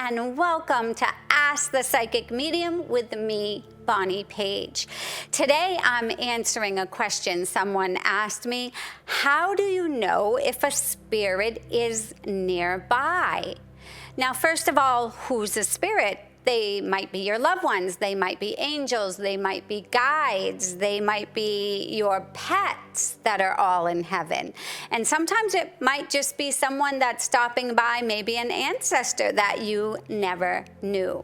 and welcome to Ask the Psychic Medium with me, Bonnie Page. Today I'm answering a question someone asked me. How do you know if a spirit is nearby? Now, first of all, who's a spirit? They might be your loved ones, they might be angels, they might be guides, they might be your pets that are all in heaven. And sometimes it might just be someone that's stopping by, maybe an ancestor that you never knew.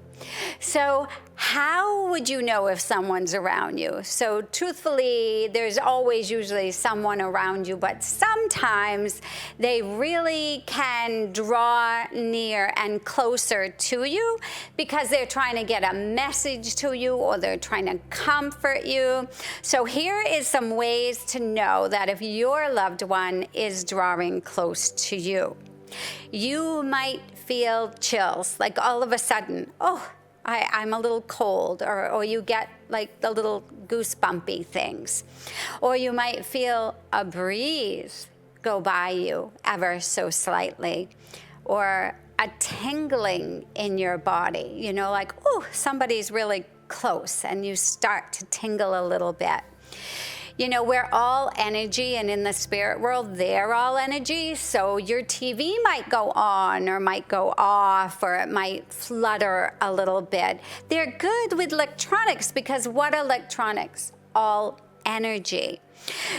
So how would you know if someone's around you? So truthfully, there's always usually someone around you, but sometimes they really can draw near and closer to you because they're trying to get a message to you or they're trying to comfort you. So here is some ways to know that if your loved one is drawing close to you. You might feel chills, like all of a sudden, I'm a little cold, or you get like the little goosebumpy things. Or you might feel a breeze go by you ever so slightly, or a tingling in your body, like, somebody's really close, and you start to tingle a little bit. We're all energy, and in the spirit world, they're all energy. So your TV might go on or might go off, or it might flutter a little bit. They're good with electronics because what electronics? All energy.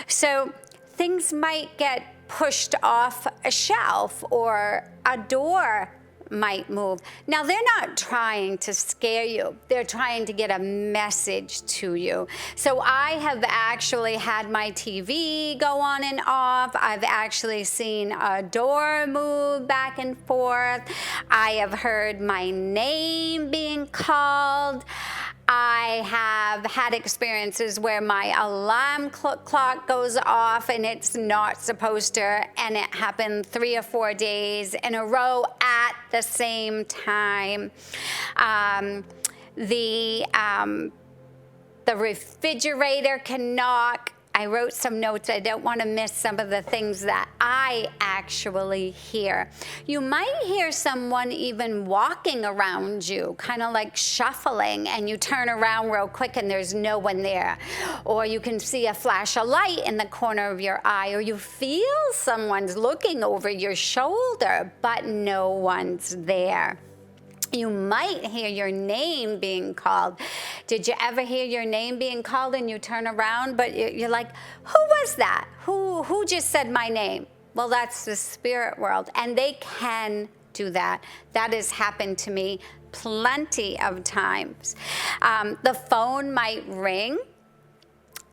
So things might get pushed off a shelf, or a door might move. Now, they're not trying to scare you. They're trying to get a message to you. So I have actually had my TV go on and off. I've actually seen a door move back and forth. I have heard my name being called. I have had experiences where my alarm clock goes off and it's not supposed to, and it happened 3 or 4 days in a row at the same time. The refrigerator can knock. I wrote some notes. I don't want to miss some of the things that I actually hear. You might hear someone even walking around you, kind of like shuffling, and you turn around real quick and there's no one there. Or you can see a flash of light in the corner of your eye, or you feel someone's looking over your shoulder, but no one's there. You might hear your name being called. Did you ever hear your name being called and you turn around, but you're like, who was that? Who just said my name? Well, that's the spirit world, and they can do that. That has happened to me plenty of times. The phone might ring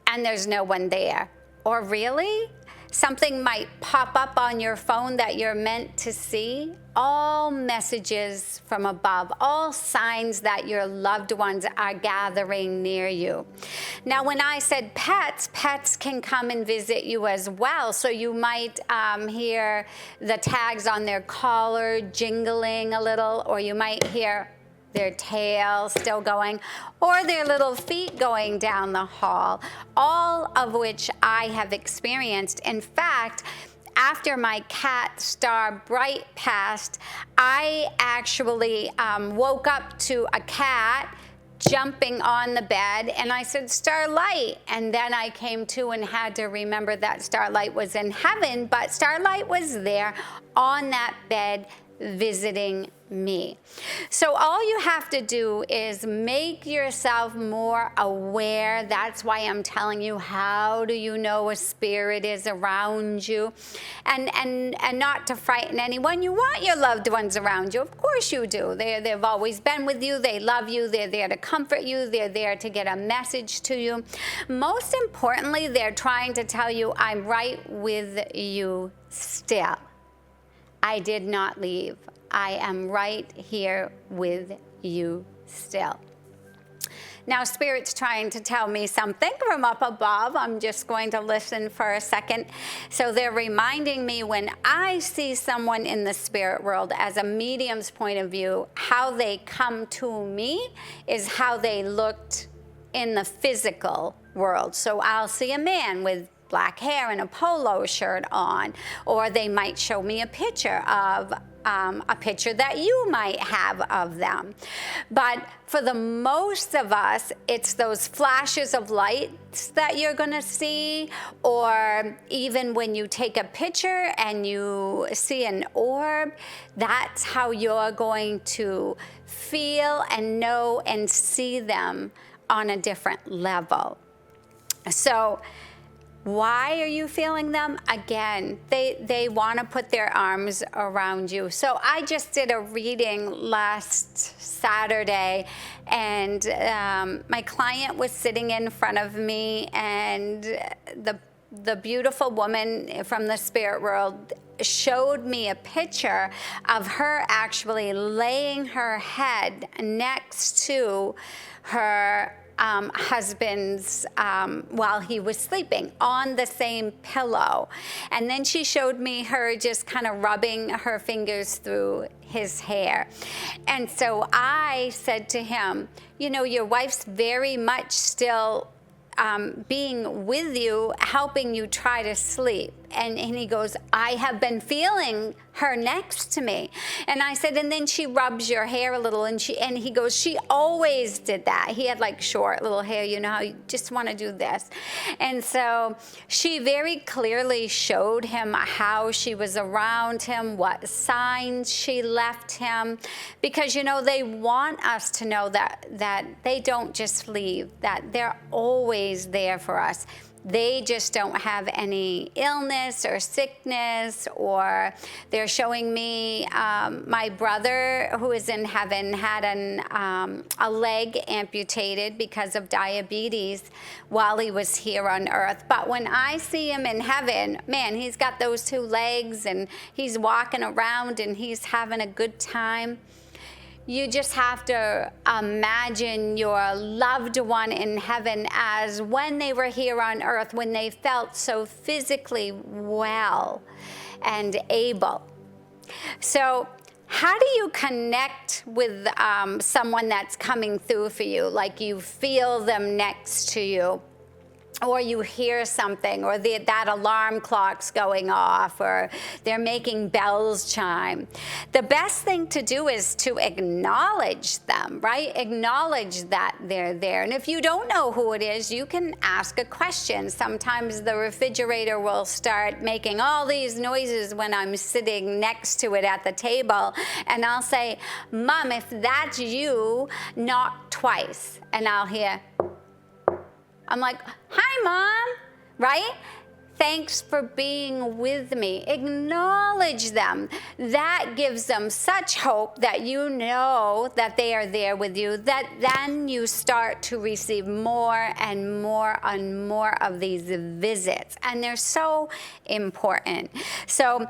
and there's no one there. Or really? Something might pop up on your phone that you're meant to see. All messages from above, all signs that your loved ones are gathering near you. Now, when I said pets can come and visit you as well. So you might hear the tags on their collar jingling a little, or you might hear their tail still going, or their little feet going down the hall, all of which I have experienced. In fact, after my cat Star Bright passed, I actually woke up to a cat jumping on the bed, and I said, Starlight. And then I came to and had to remember that Starlight was in heaven, but Starlight was there on that bed visiting me. So all you have to do is make yourself more aware. That's why I'm telling you, how do you know a spirit is around you? And not to frighten anyone. You want your loved ones around you. Of course you do. They've always been with you. They love you. They're there to comfort you. They're there to get a message to you. Most importantly, they're trying to tell you, I'm right with you still. I did not leave. I am right here with you still. Now, Spirit's trying to tell me something from up above. I'm just going to listen for a second. So they're reminding me, when I see someone in the spirit world as a medium's point of view, how they come to me is how they looked in the physical world. So I'll see a man with black hair and a polo shirt on, or they might show me a picture of a picture that you might have of them. But for the most of us, it's those flashes of lights that you're going to see, or even when you take a picture and you see an orb, that's how you're going to feel and know and see them on a different level. So why are you feeling them? Again, they want to put their arms around you. So I just did a reading last Saturday, and my client was sitting in front of me, and the beautiful woman from the spirit world showed me a picture of her actually laying her head next to her husband's while he was sleeping on the same pillow. And then she showed me her just kind of rubbing her fingers through his hair. And so I said to him, you know, your wife's very much still being with you, helping you try to sleep. And he goes, I have been feeling her next to me. And I said, and then she rubs your hair a little. And he goes, she always did that. He had like short little hair, you know how you just want to do this. And so she very clearly showed him how she was around him, what signs she left him. Because, you know, they want us to know that they don't just leave, that they're always there for us. They just don't have any illness or sickness, or they're showing me my brother, who is in heaven, had a leg amputated because of diabetes while he was here on earth. But when I see him in heaven, man, he's got those two legs and he's walking around and he's having a good time. You just have to imagine your loved one in heaven as when they were here on earth, when they felt so physically well and able. So how do you connect with someone that's coming through for you? Like you feel them next to you, or you hear something, or that alarm clock's going off, or they're making bells chime. The best thing to do is to acknowledge them, right? Acknowledge that they're there. And if you don't know who it is, you can ask a question. Sometimes the refrigerator will start making all these noises when I'm sitting next to it at the table. And I'll say, Mom, if that's you, knock twice. And I'll hear, I'm like, hi, Mom, right? Thanks for being with me. Acknowledge them. That gives them such hope that you know that they are there with you, that then you start to receive more and more and more of these visits. And they're so important. So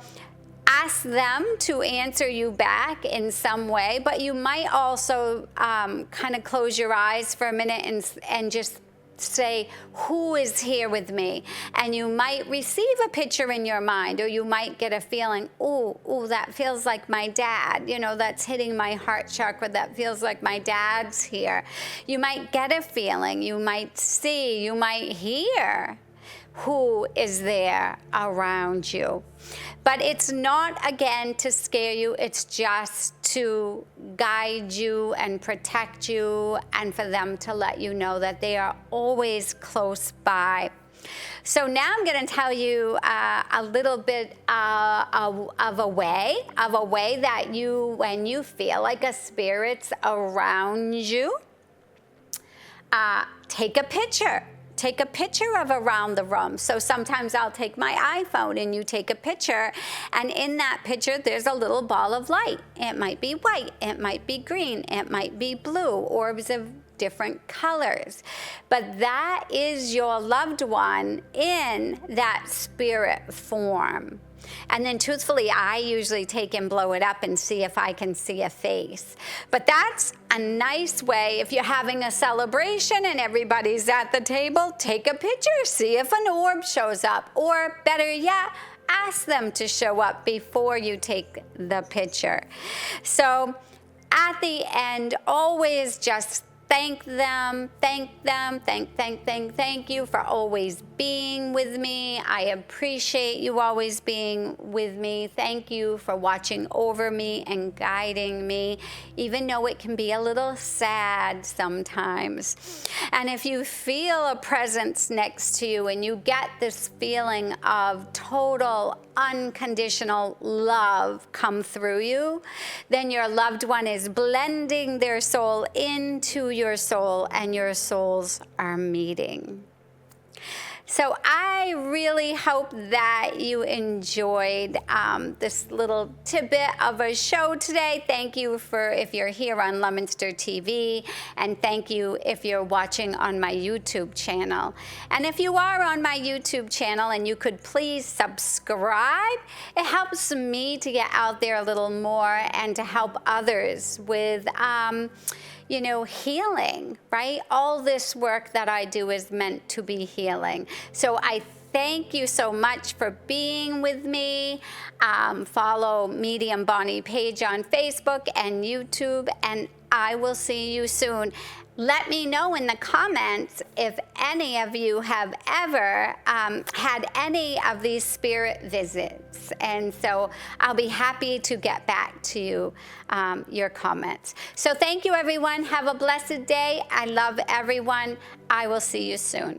ask them to answer you back in some way, but you might also kind of close your eyes for a minute and just say, who is here with me? And you might receive a picture in your mind, or you might get a feeling, ooh, that feels like my dad. You know, that's hitting my heart chakra. That feels like my dad's here. You might get a feeling, you might see, you might hear who is there around you. But it's not, again, to scare you. It's just to guide you and protect you, and for them to let you know that they are always close by. So now I'm going to tell you a little bit of a way that you, when you feel like a spirit's around you, take a picture. Take a picture of around the room. So sometimes I'll take my iPhone and you take a picture, and in that picture there's a little ball of light. It might be white, it might be green, it might be blue, orbs of different colors. But that is your loved one in that spirit form. And then truthfully, I usually take and blow it up and see if I can see a face. But that's a nice way. If you're having a celebration and everybody's at the table, take a picture, see if an orb shows up. Or better yet, ask them to show up before you take the picture. So at the end, always just thank them, thank you for always being with me. I appreciate you always being with me. Thank you for watching over me and guiding me, even though it can be a little sad sometimes. And if you feel a presence next to you and you get this feeling of total unconditional love come through you, then your loved one is blending their soul into your soul and your souls are meeting. So I really hope that you enjoyed this little tidbit of a show today. Thank you if you're here on Leominster TV, and thank you if you're watching on my YouTube channel. And if you are on my YouTube channel and you could please subscribe, it helps me to get out there a little more and to help others with healing, right? All this work that I do is meant to be healing. So I thank you so much for being with me. Follow Medium Bonnie page on Facebook and YouTube, and I will see you soon. Let me know in the comments if any of you have ever had any of these spirit visits. And so I'll be happy to get back to you, your comments. So thank you, everyone. Have a blessed day. I love everyone. I will see you soon.